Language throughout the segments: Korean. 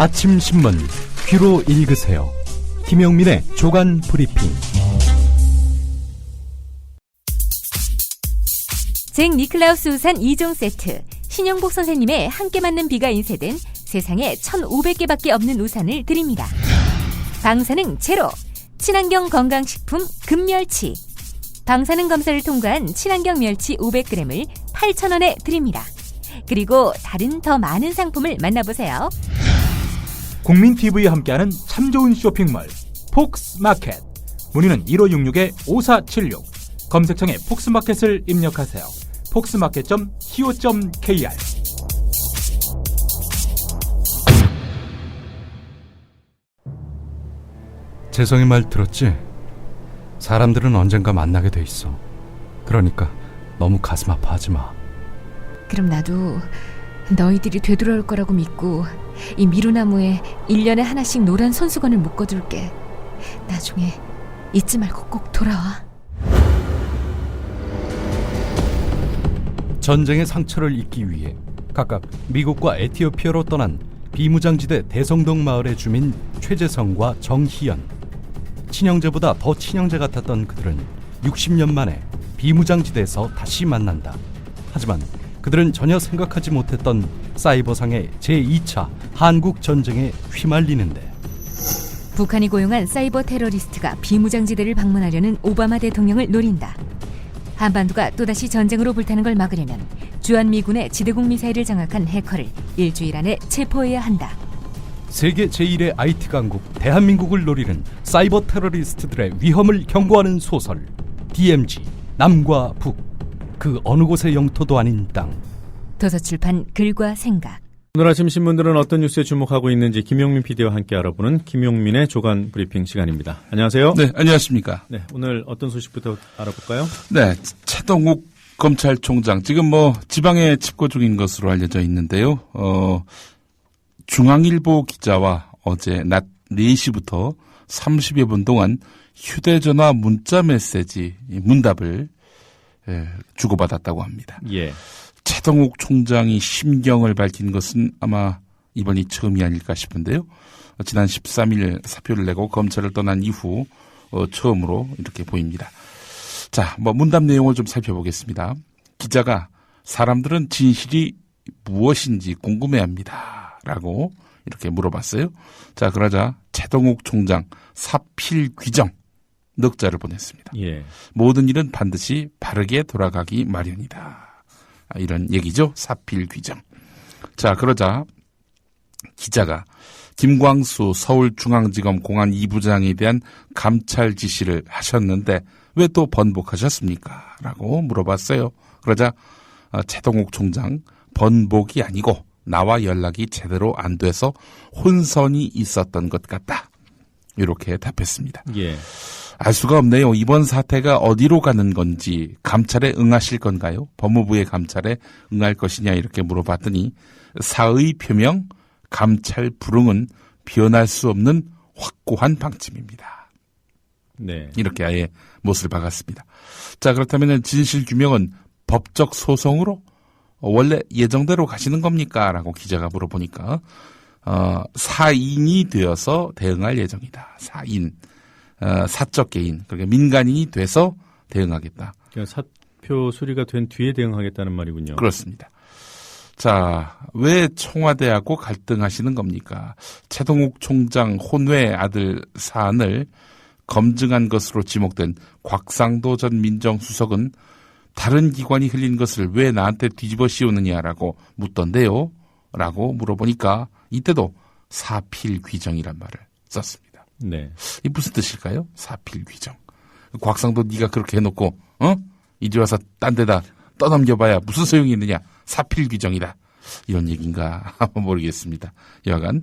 아침 신문 귀로 읽으세요. 김용민의 조간 브리핑. 잭 니클라우스 우산 2종 세트, 신영복 선생님의 함께 맞는 비가 인쇄된 세상에 1,500개밖에 없는 우산을 드립니다. 방사능 제로, 친환경 건강식품 금멸치, 방사능 검사를 통과한 친환경 멸치 500g을 8,000원에 드립니다. 그리고 다른 더 많은 상품을 만나보세요. 국민TV와 함께하는 참 좋은 쇼핑몰 폭스마켓. 문의는 1566-5476. 검색창에 폭스마켓을 입력하세요. 폭스마켓.co.kr. 재성이 말 들었지? 사람들은 언젠가 만나게 돼 있어. 그러니까 너무 가슴 아파하지 마. 그럼 나도 너희들이 되돌아올 거라고 믿고 이 미루나무에 1년에 하나씩 노란 손수건을 묶어둘게. 나중에 잊지 말고 꼭 돌아와. 전쟁의 상처를 잊기 위해 각각 미국과 에티오피아로 떠난 비무장지대 대성동 마을의 주민 최재성과 정희연. 친형제보다 더 친형제 같았던 그들은 60년 만에 비무장지대에서 다시 만난다. 하지만 그들은 전혀 생각하지 못했던 사이버상의 제2차 한국전쟁에 휘말리는데, 북한이 고용한 사이버 테러리스트가 비무장지대를 방문하려는 오바마 대통령을 노린다. 한반도가 또다시 전쟁으로 불타는 걸 막으려면 주한미군의 지대공 미사일을 장악한 해커를 일주일 안에 체포해야 한다. 세계 제1의 IT 강국 대한민국을 노리는 사이버 테러리스트들의 위험을 경고하는 소설 DMZ 남과 북, 그 어느 곳의 영토도 아닌 땅. 도서출판 글과 생각. 오늘 아침 신문들은 어떤 뉴스에 주목하고 있는지 김용민 PD와 함께 알아보는 김용민의 조간 브리핑 시간입니다. 안녕하세요. 네, 안녕하십니까. 네, 오늘 어떤 소식부터 알아볼까요? 네, 최동욱 검찰총장 지금 지방에 칩거 중인 것으로 알려져 있는데요. 중앙일보 기자와 어제 낮 4시부터 30여 분 동안 휴대전화 문자 메시지 문답을 주고받았다고 합니다. 예. 최동욱 총장이 심경을 밝힌 것은 아마 이번이 처음이 아닐까 싶은데요. 지난 13일 사표를 내고 검찰을 떠난 이후 처음으로 이렇게 보입니다. 자, 문답 내용을 좀 살펴보겠습니다. 기자가 사람들은 진실이 무엇인지 궁금해합니다. 라고 이렇게 물어봤어요. 자, 그러자 최동욱 총장 사필 귀정 넉자를 보냈습니다. 예. 모든 일은 반드시 바르게 돌아가기 마련이다. 이런 얘기죠. 사필 귀정. 자, 그러자 기자가 김광수 서울중앙지검 공안 2부장에 대한 감찰 지시를 하셨는데 왜 또 번복하셨습니까? 라고 물어봤어요. 그러자 최동욱 총장 번복이 아니고 나와 연락이 제대로 안 돼서 혼선이 있었던 것 같다. 이렇게 답했습니다. 예. 알 수가 없네요. 이번 사태가 어디로 가는 건지, 감찰에 응하실 건가요? 법무부의 감찰에 응할 것이냐 이렇게 물어봤더니 사의 표명, 감찰 불응은 변할 수 없는 확고한 방침입니다. 네. 이렇게 아예 못을 박았습니다. 자, 그렇다면 진실 규명은 법적 소송으로 원래 예정대로 가시는 겁니까? 라고 기자가 물어보니까 사인이 되어서 대응할 예정이다. 사인. 사적 개인, 그러니까 민간인이 돼서 대응하겠다. 그러니까 사표 수리가 된 뒤에 대응하겠다는 말이군요. 그렇습니다. 자, 왜 청와대하고 갈등하시는 겁니까? 최동욱 총장 혼외 아들 사안을 검증한 것으로 지목된 곽상도 전 민정수석은 다른 기관이 흘린 것을 왜 나한테 뒤집어 씌우느냐라고 묻던데요. 라고 물어보니까 이때도 사필 귀정이란 말을 썼습니다. 네. 이 무슨 뜻일까요? 사필 귀정. 곽상도 네가 그렇게 해놓고 이제 와서 딴 데다 떠넘겨봐야 무슨 소용이 있느냐. 사필 귀정이다. 이런 얘기인가 모르겠습니다. 여하간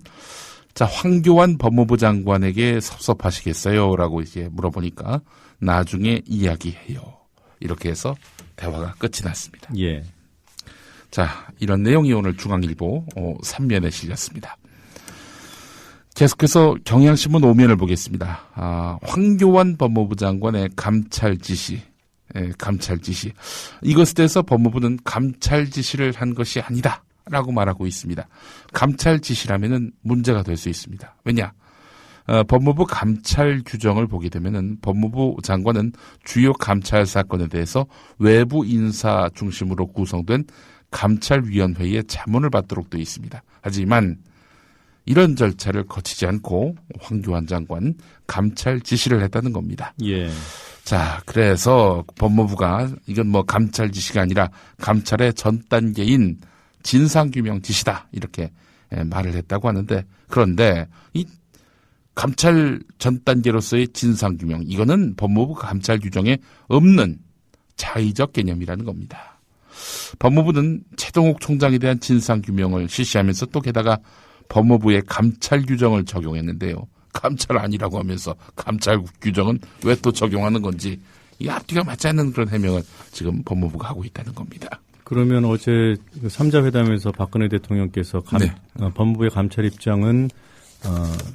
자, 황교안 법무부 장관에게 섭섭하시겠어요? 라고 이제 물어보니까 나중에 이야기해요. 이렇게 해서 대화가 끝이 났습니다. 예. 자, 이런 내용이 오늘 중앙일보 3면에 실렸습니다. 계속해서 경향신문 5면을 보겠습니다. 황교안 법무부 장관의 감찰 지시. 이것에 대해서 법무부는 감찰 지시를 한 것이 아니다. 라고 말하고 있습니다. 감찰 지시라면은 문제가 될 수 있습니다. 왜냐? 법무부 감찰 규정을 보게 되면은 법무부 장관은 주요 감찰 사건에 대해서 외부 인사 중심으로 구성된 감찰위원회의 자문을 받도록 되어 있습니다. 하지만 이런 절차를 거치지 않고 황교안 장관 감찰 지시를 했다는 겁니다. 예. 자, 그래서 법무부가 이건 뭐 감찰 지시가 아니라 감찰의 전 단계인 진상규명 지시다 이렇게 말을 했다고 하는데, 그런데 이 감찰 전 단계로서의 진상규명, 이거는 법무부 감찰 규정에 없는 자의적 개념이라는 겁니다. 법무부는 최동욱 총장에 대한 진상규명을 실시하면서 또 게다가 법무부의 감찰 규정을 적용했는데요. 감찰 아니라고 하면서 감찰 규정은 왜 또 적용하는 건지 이 앞뒤가 맞지 않는 그런 해명을 지금 법무부가 하고 있다는 겁니다. 그러면 어제 3자 회담에서 박근혜 대통령께서 법무부의 감찰 입장은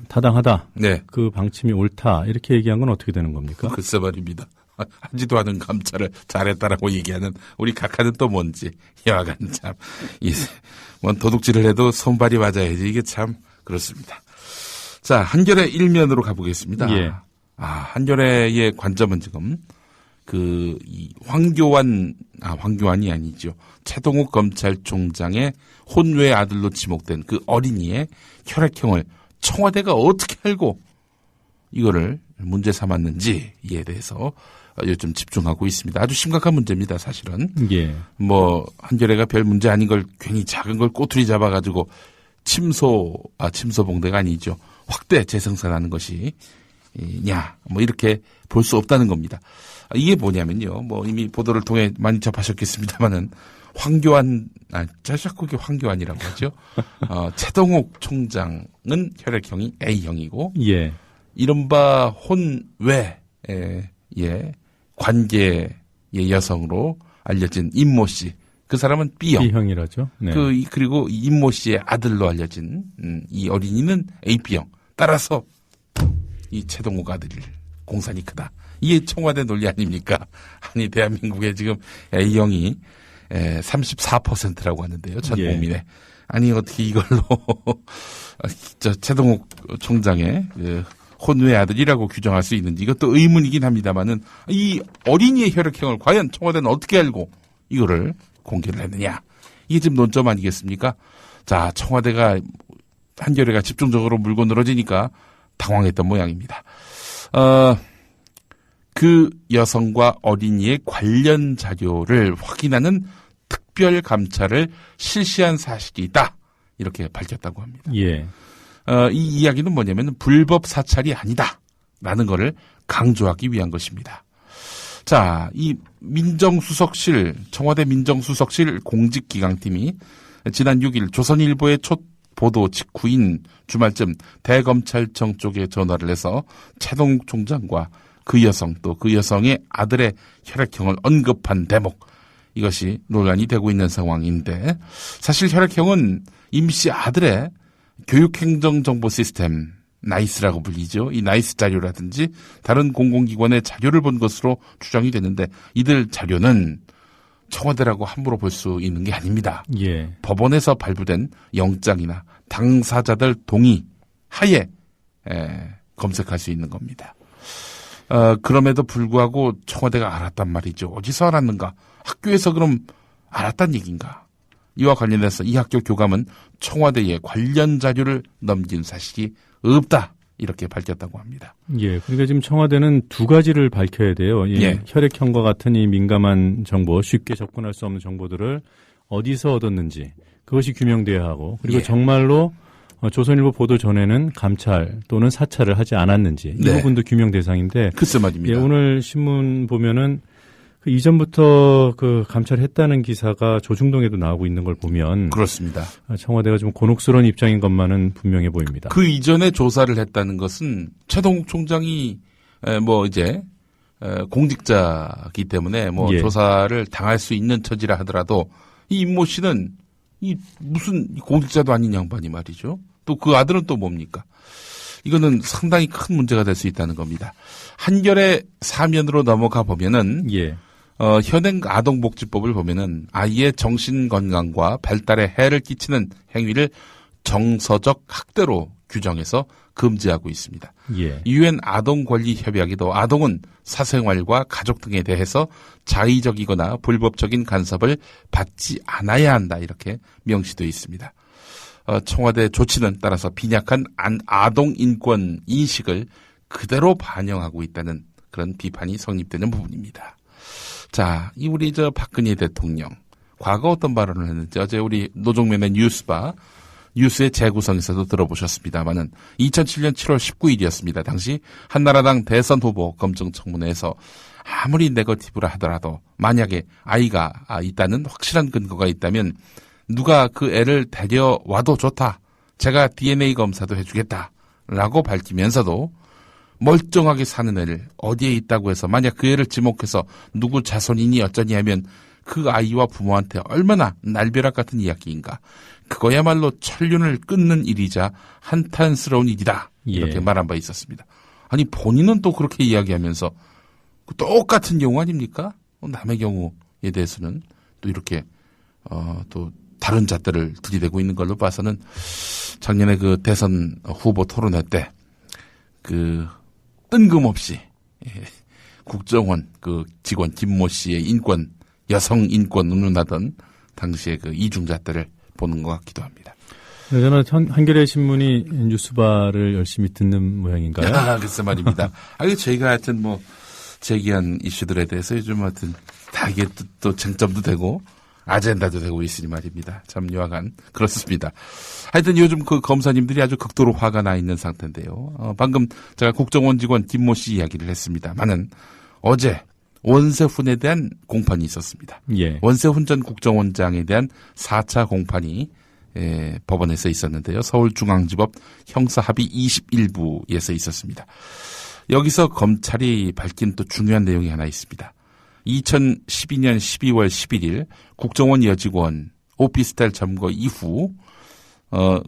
타당하다. 네. 그 방침이 옳다. 이렇게 얘기한 건 어떻게 되는 겁니까? 글쎄 말입니다. 하지도 않은 감찰을 잘했다라고 얘기하는 우리 각하는 또 뭔지 여하간 참 뭐 도둑질을 해도 손발이 맞아야지 이게 참 그렇습니다. 자, 한겨레 일면으로 가보겠습니다. 예. 한겨레의 관점은 지금 이 황교안이 아니죠. 최동욱 검찰총장의 혼외 아들로 지목된 그 어린이의 혈액형을 청와대가 어떻게 알고 이거를 문제 삼았는지에 대해서 요즘 집중하고 있습니다. 아주 심각한 문제입니다, 사실은. 예. 뭐 한겨레가 별 문제 아닌 걸 괜히 작은 걸 꼬투리 잡아가지고 침소봉대가 아니죠. 확대 재생산하는 것이 뭐 이렇게 볼 수 없다는 겁니다. 이게 뭐냐면요. 뭐 이미 보도를 통해 많이 접하셨겠습니다만은 자꾸 그게 황교안이라고 하죠. 최동욱 총장은 혈액형이 A형이고, 예. 이른바 혼외 관계의 여성으로 알려진 임모 씨, 그 사람은 B형. B형이라죠. 네. 그리고 임모 씨의 아들로 알려진 이 어린이는 AB형. 따라서 이 최동욱 아들이 공산이 크다. 이게 청와대 논리 아닙니까? 아니, 대한민국에 지금 A형이 34%라고 하는데요. 전 국민의. 예. 아니, 어떻게 이걸로 최동욱 총장의 혼외 아들이라고 규정할 수 있는지 이것도 의문이긴 합니다만은 이 어린이의 혈액형을 과연 청와대는 어떻게 알고 이거를 공개를 했느냐. 이게 지금 논점 아니겠습니까? 자, 청와대가 한겨레가 집중적으로 물고 늘어지니까 당황했던 모양입니다. 그 여성과 어린이의 관련 자료를 확인하는 특별 감찰을 실시한 사실이 있다. 이렇게 밝혔다고 합니다. 예. 이 이야기는 뭐냐면 불법 사찰이 아니다라는 거를 강조하기 위한 것입니다. 자, 이 청와대 민정수석실 공직기강팀이 지난 6일 조선일보의 첫 보도 직후인 주말쯤 대검찰청 쪽에 전화를 해서 최동욱 총장과 그 여성 또 그 여성의 아들의 혈액형을 언급한 대목, 이것이 논란이 되고 있는 상황인데, 사실 혈액형은 임 씨 아들의 교육행정정보 시스템 나이스라고 불리죠. 이 나이스 자료라든지 다른 공공기관의 자료를 본 것으로 추정이 되는데, 이들 자료는 청와대라고 함부로 볼 수 있는 게 아닙니다. 예. 법원에서 발부된 영장이나 당사자들 동의 하에 검색할 수 있는 겁니다. 그럼에도 불구하고 청와대가 알았단 말이죠. 어디서 알았는가? 학교에서 그럼 알았단 얘기인가? 이와 관련해서 이 학교 교감은 청와대에 관련 자료를 넘긴 사실이 없다. 이렇게 밝혔다고 합니다. 예. 그러니까 지금 청와대는 두 가지를 밝혀야 돼요. 예. 혈액형과 같은 이 민감한 정보, 쉽게 접근할 수 없는 정보들을 어디서 얻었는지 그것이 규명돼야 하고, 그리고 예. 정말로 조선일보 보도 전에는 감찰 또는 사찰을 하지 않았는지 이 네. 부분도 규명 대상인데, 글쎄 말입니다. 예, 오늘 신문 보면은 그 이전부터 그 감찰했다는 기사가 조중동에도 나오고 있는 걸 보면 그렇습니다. 청와대가 좀 곤혹스러운 입장인 것만은 분명해 보입니다. 그 이전에 조사를 했다는 것은 최동욱 총장이 공직자이기 때문에 예. 조사를 당할 수 있는 처지라 하더라도 이 임모 씨는 이 무슨 공직자도 아닌 양반이 말이죠. 또 그 아들은 또 뭡니까? 이거는 상당히 큰 문제가 될 수 있다는 겁니다. 한겨레 사면으로 넘어가 보면은 예. 현행 아동복지법을 보면은 아이의 정신건강과 발달에 해를 끼치는 행위를 정서적 학대로 규정해서 금지하고 있습니다. 예. 유엔 아동권리협약에도 아동은 사생활과 가족 등에 대해서 자의적이거나 불법적인 간섭을 받지 않아야 한다 이렇게 명시되어 있습니다. 청와대 조치는 따라서 빈약한 아동 인권 인식을 그대로 반영하고 있다는 그런 비판이 성립되는 부분입니다. 자, 이 우리 박근혜 대통령 과거 어떤 발언을 했는지 어제 우리 노종면의 뉴스의 재구성에서도 들어보셨습니다만은 2007년 7월 19일이었습니다. 당시 한나라당 대선 후보 검증청문회에서 아무리 네거티브라 하더라도 만약에 아이가 있다는 확실한 근거가 있다면 누가 그 애를 데려와도 좋다. 제가 DNA 검사도 해주겠다라고 밝히면서도 멀쩡하게 사는 애를 어디에 있다고 해서 만약 그 애를 지목해서 누구 자손이니 어쩌니 하면 그 아이와 부모한테 얼마나 날벼락 같은 이야기인가. 그거야말로 천륜을 끊는 일이자 한탄스러운 일이다. 이렇게 예. 말한 바 있었습니다. 아니 본인은 또 그렇게 이야기하면서 똑같은 경우 아닙니까? 남의 경우에 대해서는 또 이렇게 또 다른 잣대를 들이대고 있는 걸로 봐서는 작년에 그 대선 후보 토론회 때 그 뜬금없이 국정원 그 직원 김모 씨의 인권 여성 인권 운운하던 당시에 그 이중잣대를 보는 것 같기도 합니다. 저는 한겨레 신문이 뉴스바를 열심히 듣는 모양인가요? 글쎄 말입니다. 저희가 하여튼 제기한 이슈들에 대해서 요즘 하여튼 다 이게 또 쟁점도 되고 아젠다도 되고 있으니 말입니다. 참 여하간 그렇습니다. 하여튼 요즘 그 검사님들이 아주 극도로 화가 나 있는 상태인데요. 방금 제가 국정원 직원 김모 씨 이야기를 했습니다만은 어제 원세훈에 대한 공판이 있었습니다. 예. 원세훈 전 국정원장에 대한 4차 공판이 법원에서 있었는데요. 서울중앙지법 형사합의 21부에서 있었습니다. 여기서 검찰이 밝힌 또 중요한 내용이 하나 있습니다. 2012년 12월 11일 국정원 여직원 오피스텔 점거 이후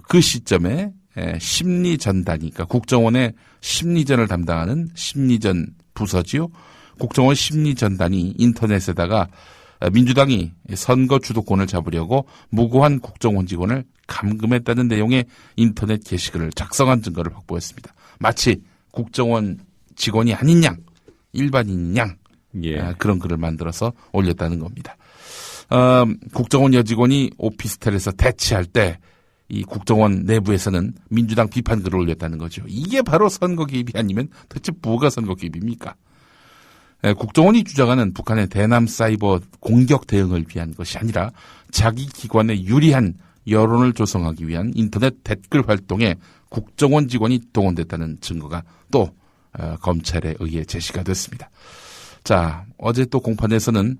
그 시점에 심리전단이 그러니까 국정원의 심리전을 담당하는 심리전 부서지요. 국정원 심리전단이 인터넷에다가 민주당이 선거 주도권을 잡으려고 무고한 국정원 직원을 감금했다는 내용의 인터넷 게시글을 작성한 증거를 확보했습니다. 마치 국정원 직원이 아닌 양, 일반인인 양 예. 그런 글을 만들어서 올렸다는 겁니다. 국정원 여직원이 오피스텔에서 대치할 때 이 국정원 내부에서는 민주당 비판 글을 올렸다는 거죠. 이게 바로 선거 개입이 아니면 도대체 뭐가 선거 개입입니까? 국정원이 주장하는 북한의 대남 사이버 공격 대응을 위한 것이 아니라 자기 기관에 유리한 여론을 조성하기 위한 인터넷 댓글 활동에 국정원 직원이 동원됐다는 증거가 또 검찰에 의해 제시가 됐습니다. 자, 어제 또 공판에서는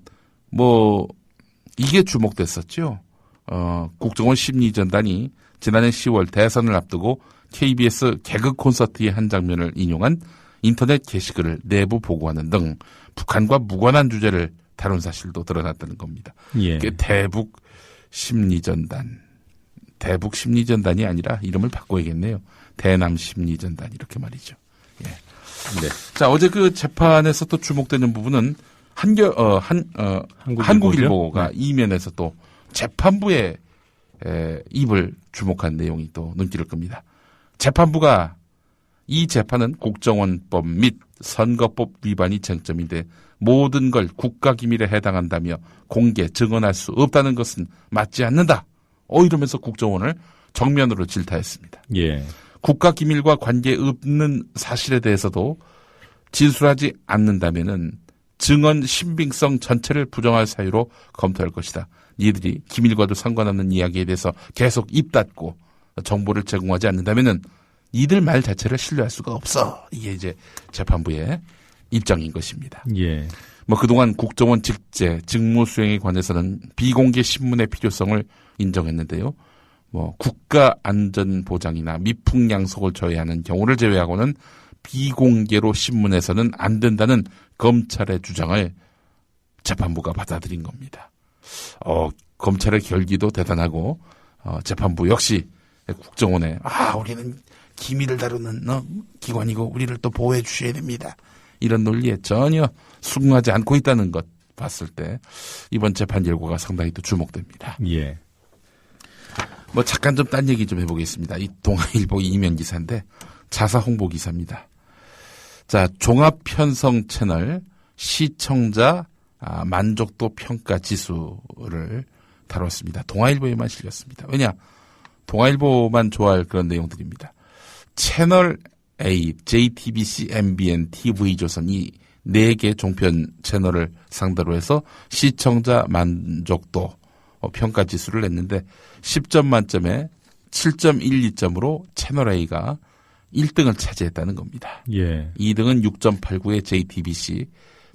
이게 주목됐었죠. 국정원 심리전단이 지난해 10월 대선을 앞두고 KBS 개그 콘서트의 한 장면을 인용한 인터넷 게시글을 내부 보고하는 등 북한과 무관한 주제를 다룬 사실도 드러났다는 겁니다. 예. 대북 심리전단이 아니라 이름을 바꿔야겠네요. 대남 심리전단 이렇게 말이죠. 예. 네. 자, 어제 그 재판에서 또 주목되는 부분은 한국일보가 네. 이면에서 또 재판부의 입을 주목한 내용이 또 눈길을 끕니다. 재판부가 이 재판은 국정원법 및 선거법 위반이 쟁점인데 모든 걸 국가기밀에 해당한다며 공개 증언할 수 없다는 것은 맞지 않는다. 이러면서 국정원을 정면으로 질타했습니다. 예. 국가기밀과 관계없는 사실에 대해서도 진술하지 않는다면은 증언 신빙성 전체를 부정할 사유로 검토할 것이다. 니들이 기밀과도 상관없는 이야기에 대해서 계속 입 닫고 정보를 제공하지 않는다면은 이들 말 자체를 신뢰할 수가 없어. 이게 이제 재판부의 입장인 것입니다. 예. 그동안 국정원 직제 직무 수행에 관해서는 비공개 신문의 필요성을 인정했는데요. 국가 안전 보장이나 미풍양속을 저해하는 경우를 제외하고는 비공개로 신문에서는 안 된다는 검찰의 주장을 재판부가 받아들인 겁니다. 검찰의 결기도 대단하고 재판부 역시 국정원에 우리는 기밀을 다루는 기관이고 우리를 또 보호해 주셔야 됩니다. 이런 논리에 전혀 수긍하지 않고 있다는 것 봤을 때 이번 재판 결과가 상당히 또 주목됩니다. 예. 뭐 잠깐 좀 딴 얘기 좀 해보겠습니다. 이 동아일보 이면 기사인데 자사 홍보 기사입니다. 자, 종합편성 채널 시청자 만족도 평가 지수를 다뤘습니다. 동아일보에만 실렸습니다. 왜냐? 동아일보만 좋아할 그런 내용들입니다. 채널 A, JTBC, MBN, TV조선 이 4개 종편 채널을 상대로 해서 시청자 만족도 평가 지수를 냈는데 10점 만점에 7.12점으로 채널 A가 1등을 차지했다는 겁니다. 예. 2등은 6.89의 JTBC,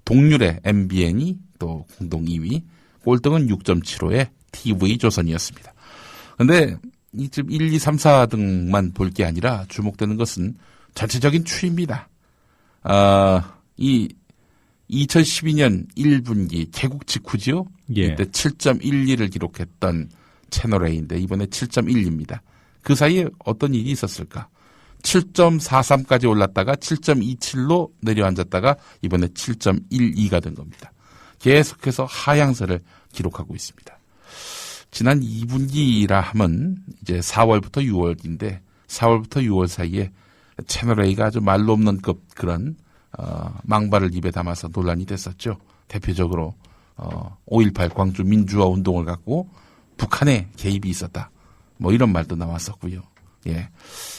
동률의 MBN이 또 공동 2위, 꼴등은 6.75의 TV조선이었습니다. 그런데 이 지금 1, 2, 3, 4등만 볼 게 아니라 주목되는 것은 전체적인 추이입니다. 이 2012년 1분기 개국 직후지요? 예. 이때 7.12를 기록했던 채널 A인데 이번에 7.1입니다. 그 사이에 어떤 일이 있었을까? 7.43까지 올랐다가 7.27로 내려앉았다가 이번에 7.12가 된 겁니다. 계속해서 하향세를 기록하고 있습니다. 지난 2분기라 하면 이제 4월부터 6월인데 4월부터 6월 사이에 채널 A가 아주 말로 없는 급 그런 망발을 입에 담아서 논란이 됐었죠. 대표적으로 5.18 광주 민주화 운동을 갖고 북한에 개입이 있었다. 뭐 이런 말도 나왔었고요. 예.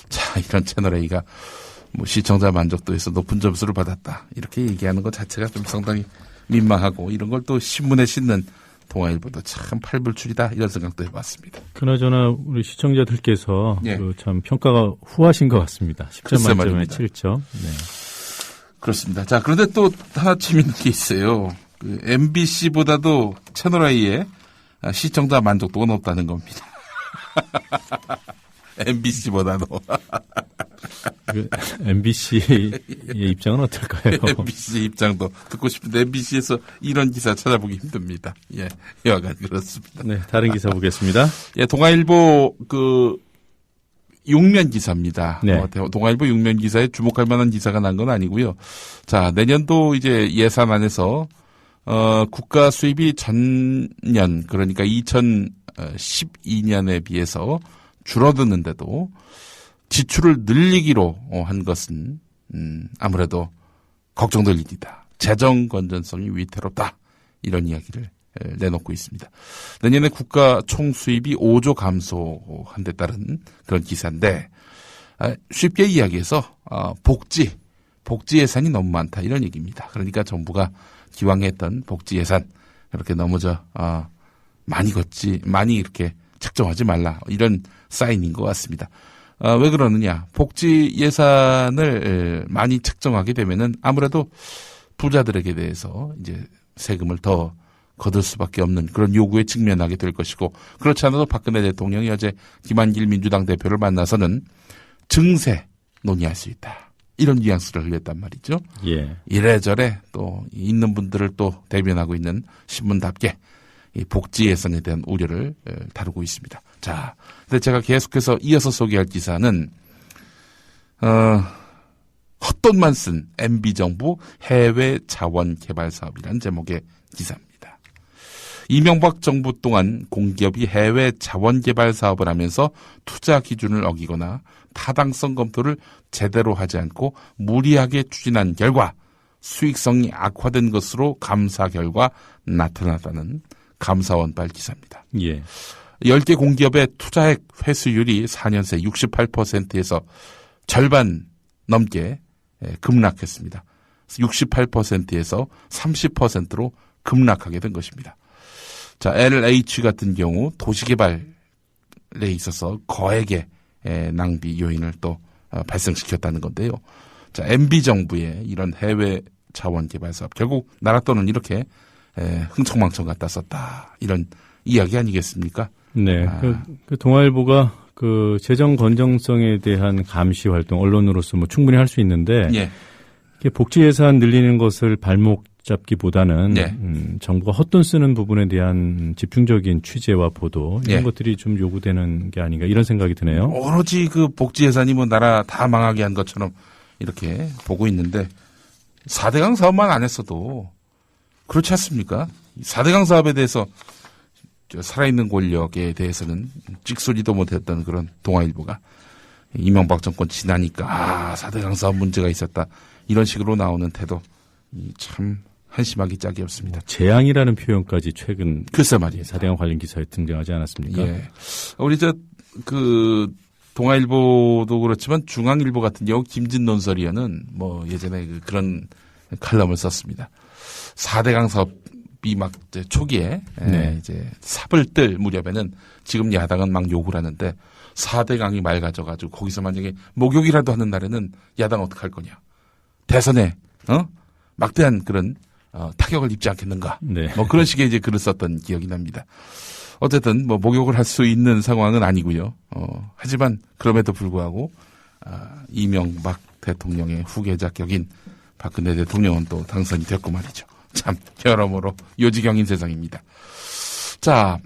자, 이런 채널 A가 뭐 시청자 만족도에서 높은 점수를 받았다. 이렇게 얘기하는 것 자체가 좀 상당히 민망하고 이런 걸 또 신문에 싣는 동아일보도 참 팔불출이다 이런 생각도 해봤습니다. 그나저나 우리 시청자들께서 예. 참 평가가 후하신 것 같습니다. 10점 글쎄 만점에 말입니다. 7점. 네. 그렇습니다. 자, 그런데 또 하나 재밌는 게 있어요. 그 MBC보다도 채널 A의 시청자 만족도가 높다는 겁니다. MBC보다도. MBC의 입장은 어떨까요? MBC 입장도 듣고 싶은데 MBC에서 이런 기사 찾아보기 힘듭니다. 예, 여하간 그렇습니다. 네, 다른 기사 보겠습니다. 예, 동아일보 그 6면 기사입니다. 네. 동아일보 6면 기사에 주목할 만한 기사가 난 건 아니고요. 자, 내년도 이제 예산안에서 국가 수입이 전년 그러니까 2012년에 비해서 줄어드는데도 지출을 늘리기로 한 것은 아무래도 걱정될 일이다. 재정 건전성이 위태롭다. 이런 이야기를 내놓고 있습니다. 내년에 국가 총수입이 5조 감소한 데 따른 그런 기사인데 쉽게 이야기해서 복지 예산이 너무 많다 이런 얘기입니다. 그러니까 정부가 기왕에 했던 복지 예산 이렇게 너무 많이 이렇게 책정하지 말라 이런 사인인 것 같습니다. 왜 그러느냐? 복지 예산을 많이 책정하게 되면은 아무래도 부자들에게 대해서 이제 세금을 더 거둘 수밖에 없는 그런 요구에 직면하게 될 것이고 그렇지 않아도 박근혜 대통령이 어제 김한길 민주당 대표를 만나서는 증세 논의할 수 있다. 이런 뉘앙스를 흘렸단 말이죠. 예. 이래저래 또 있는 분들을 또 대변하고 있는 신문답게 이 복지 예산에 대한 우려를 다루고 있습니다. 자, 근데 제가 계속해서 이어서 소개할 기사는 헛돈만 쓴 MB정부 해외 자원 개발 사업이라는 제목의 기사입니다. 이명박 정부 동안 공기업이 해외 자원 개발 사업을 하면서 투자 기준을 어기거나 타당성 검토를 제대로 하지 않고 무리하게 추진한 결과 수익성이 악화된 것으로 감사 결과 나타났다는 감사원발 기사입니다. 예. 10개 공기업의 투자액 회수율이 4년 새 68%에서 절반 넘게 급락했습니다. 68%에서 30%로 급락하게 된 것입니다. 자, LH 같은 경우 도시개발에 있어서 거액의 낭비 요인을 또 발생시켰다는 건데요. 자, MB정부의 이런 해외 자원 개발 사업 결국 나라 돈은 이렇게 흥청망청 갖다 썼다. 이런 이야기 아니겠습니까? 네. 그 동아일보가 그 재정 건정성에 대한 감시 활동 언론으로서 뭐 충분히 할 수 있는데 예. 복지 예산 늘리는 것을 발목 잡기보다는 네. 정부가 헛돈 쓰는 부분에 대한 집중적인 취재와 보도 이런 네. 것들이 좀 요구되는 게 아닌가 이런 생각이 드네요. 오로지 그 복지 예산이 뭐 나라 다 망하게 한 것처럼 이렇게 보고 있는데 4대강 사업만 안 했어도 그렇지 않습니까? 4대강 사업에 대해서 살아있는 권력에 대해서는 찍소리도 못했던 그런 동아일보가 이명박 정권 지나니까 4대강 사업 문제가 있었다. 이런 식으로 나오는 태도 참 한심하기 짝이 없습니다. 재앙이라는 표현까지 최근 글쎄 말이에요. 4대강 관련 기사에 등장하지 않았습니까? 예. 우리 동아일보도 그렇지만 중앙일보 같은 경우 김진 논설위원은 뭐 예전에 그런 칼럼을 썼습니다. 4대강 사업이 막 초기에 네. 이제 삽을 뜰 무렵에는 지금 야당은 막 욕을 하는데 4대강이 맑아져가지고 거기서 만약에 목욕이라도 하는 날에는 야당 어떡할 거냐. 대선에 막대한 그런 타격을 입지 않겠는가. 네. 뭐 그런 식의 이제 글을 썼던 기억이 납니다. 어쨌든 뭐 목욕을 할 수 있는 상황은 아니고요. 하지만 그럼에도 불구하고 이명박 대통령의 후계자 격인 박근혜 대통령은 또 당선이 됐고 말이죠. 참 여러모로 요지경인 세상입니다. 자,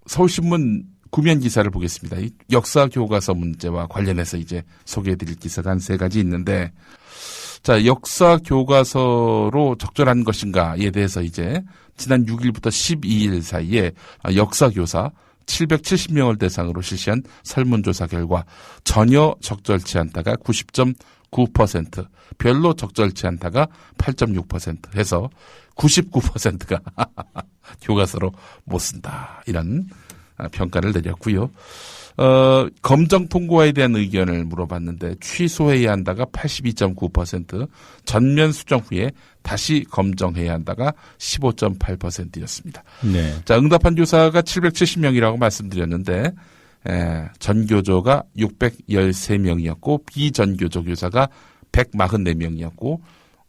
서울신문 구면 기사를 보겠습니다. 이 역사 교과서 문제와 관련해서 이제 소개해드릴 기사가 한 3가지 있는데, 자, 역사 교과서로 적절한 것인가에 대해서 이제 지난 6일부터 12일 사이에 역사교사 770명을 대상으로 실시한 설문조사 결과 전혀 적절치 않다가 90.9%, 별로 적절치 않다가 8.6% 해서 99%가 교과서로 못 쓴다. 이런 평가를 내렸고요. 검정 통과에 대한 의견을 물어봤는데 취소해야 한다가 82.9%, 전면 수정 후에 다시 검정해야 한다가 15.8%였습니다. 네. 자, 응답한 교사가 770명이라고 말씀드렸는데 전교조가 613명이었고 비전교조 교사가 144명이었고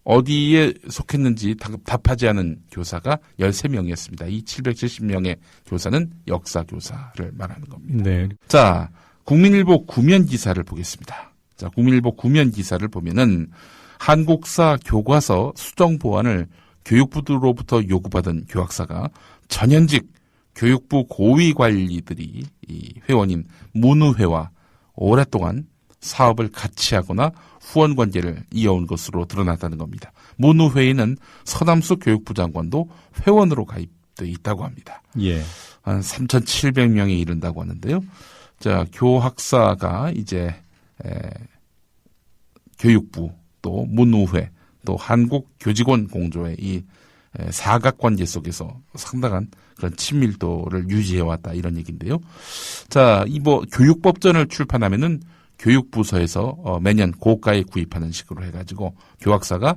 어디에 속했는지 답하지 않은 교사가 13명이었습니다. 이 770명의 교사는 역사교사를 말하는 겁니다. 네. 자, 국민일보 구면 기사를 보겠습니다. 자, 국민일보 구면 기사를 보면은 한국사 교과서 수정 보완을 교육부로부터 요구받은 교학사가 전현직 교육부 고위 관리들이 이 회원인 문우회와 오랫동안 사업을 같이 하거나 후원 관계를 이어온 것으로 드러났다는 겁니다. 문우회에는 서남수 교육부 장관도 회원으로 가입돼 있다고 합니다. 예. 한 3,700명이 이른다고 하는데요. 자, 교학사가 이제 교육부 또 문우회 또 한국교직원 공조회 이 사각관계 속에서 상당한 그런 친밀도를 유지해왔다 이런 얘기인데요. 자, 이 뭐 교육법전을 출판하면은 교육부서에서 매년 고가에 구입하는 식으로 해가지고 교학사가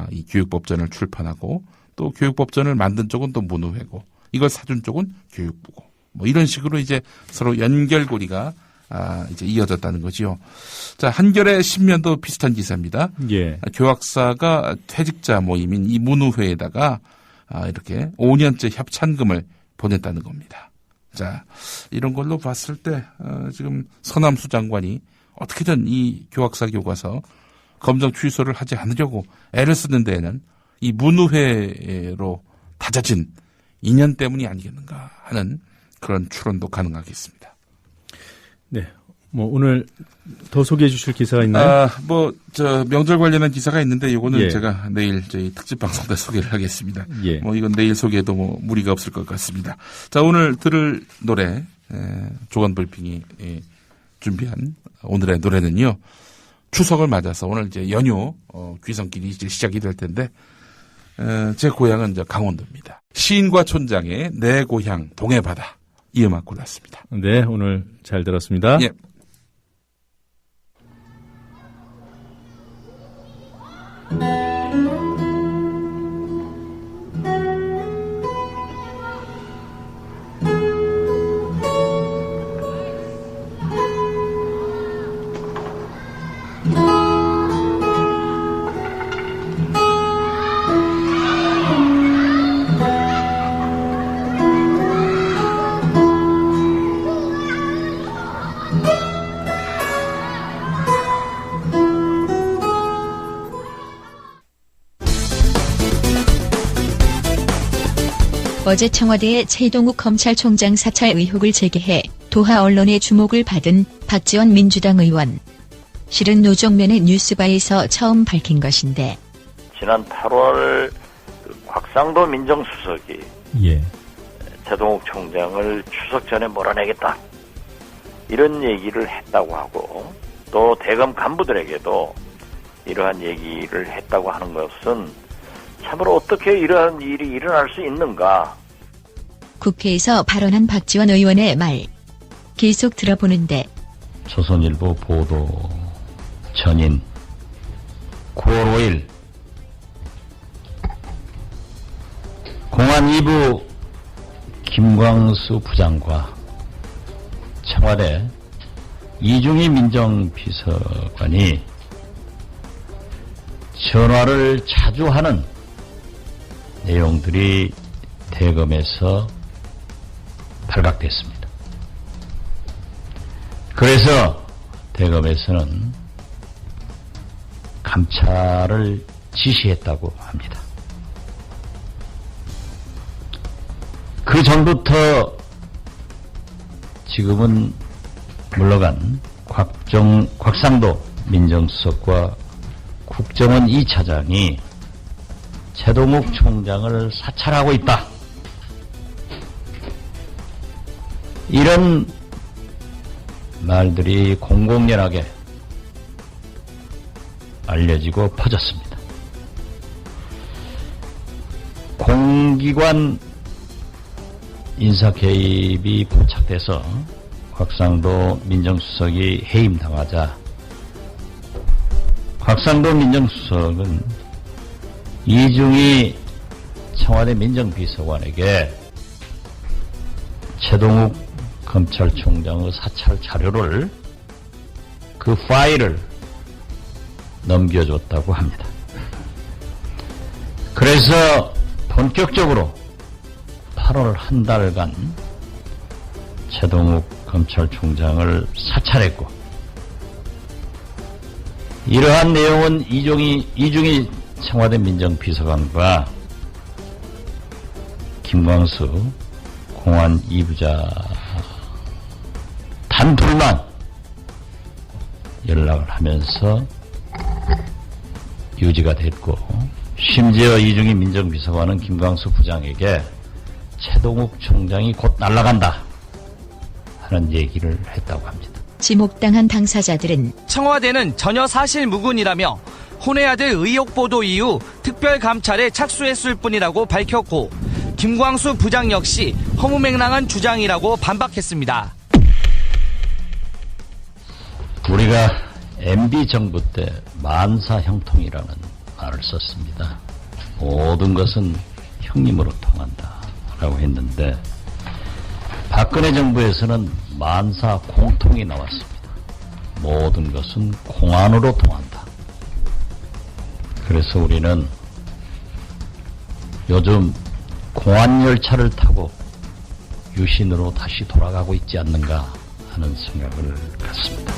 이 교육법전을 출판하고 또 교육법전을 만든 쪽은 또 문우회고 이걸 사준 쪽은 교육부고 뭐 이런 식으로 이제 서로 연결고리가 이제 이어졌다는 거지요. 자, 한겨레 신문도 비슷한 기사입니다. 예. 교학사가 퇴직자 모임인 이 문우회에다가 이렇게 5년째 협찬금을 보냈다는 겁니다. 자, 이런 걸로 봤을 때 지금 서남수 장관이 어떻게든 이 교학사 교과서 검정 취소를 하지 않으려고 애를 쓰는 데에는 이 문우회로 다져진 인연 때문이 아니겠는가 하는 그런 추론도 가능하겠습니다. 네. 뭐 오늘 더 소개해 주실 기사가 있나요? 명절 관련한 기사가 있는데 이거는 예. 제가 내일 저희 특집 방송 때 소개를 하겠습니다. 예. 뭐 이건 내일 소개해도 뭐 무리가 없을 것 같습니다. 자, 오늘 들을 노래 조간 브리핑이 준비한 오늘의 노래는요. 추석을 맞아서 오늘 이제 연휴 귀성길이 이제 시작이 될 텐데 제 고향은 이제 강원도입니다. 시인과 촌장의 내 고향 동해바다 이 음악 골랐습니다. 네, 오늘 잘 들었습니다. 예. 어제 청와대의 최동욱 검찰총장 사찰 의혹을 제기해 도하 언론의 주목을 받은 박지원 민주당 의원. 실은 노정면의 뉴스바에서 처음 밝힌 것인데 지난 8월 곽상도 민정수석이 예. 최동욱 총장을 추석 전에 몰아내겠다 이런 얘기를 했다고 하고 또 대검 간부들에게도 이러한 얘기를 했다고 하는 것은 참으로 어떻게 이러한 일이 일어날 수 있는가. 국회에서 발언한 박지원 의원의 말 계속 들어보는데 조선일보 보도 전인 9월 5일 공안 2부 김광수 부장과 청와대 이중희 민정비서관이 전화를 자주 하는 내용들이 대검에서 발각됐습니다. 그래서 대검에서는 감찰을 지시했다고 합니다. 그 전부터 지금은 물러간 곽상도 민정수석과 국정원 2차장이 최동욱 총장을 사찰하고 있다. 이런 말들이 공공연하게 알려지고 퍼졌습니다. 공기관 인사 개입이 포착돼서 곽상도 민정수석이 해임당하자 곽상도 민정수석은 이중희 청와대 민정비서관에게 최동욱 검찰총장의 사찰 자료를 그 파일을 넘겨줬다고 합니다. 그래서 본격적으로 8월 한 달간 최동욱 검찰총장을 사찰했고 이러한 내용은 이중희 청와대 민정비서관과 김광수 공안 2부자 단 둘만 연락을 하면서 유지가 됐고 심지어 이중희 민정비서관은 김광수 부장에게 최동욱 총장이 곧 날아간다 하는 얘기를 했다고 합니다. 지목당한 당사자들은 청와대는 전혀 사실무근이라며 혼의 아들 의혹 보도 이후 특별감찰에 착수했을 뿐이라고 밝혔고 김광수 부장 역시 허무맹랑한 주장이라고 반박했습니다. 우리가 MB 정부 때 만사 형통이라는 말을 썼습니다. 모든 것은 형님으로 통한다라고 했는데 박근혜 정부에서는 만사 공통이 나왔습니다. 모든 것은 공안으로 통한다. 그래서 우리는 요즘 공안 열차를 타고 유신으로 다시 돌아가고 있지 않는가 하는 생각을 갖습니다.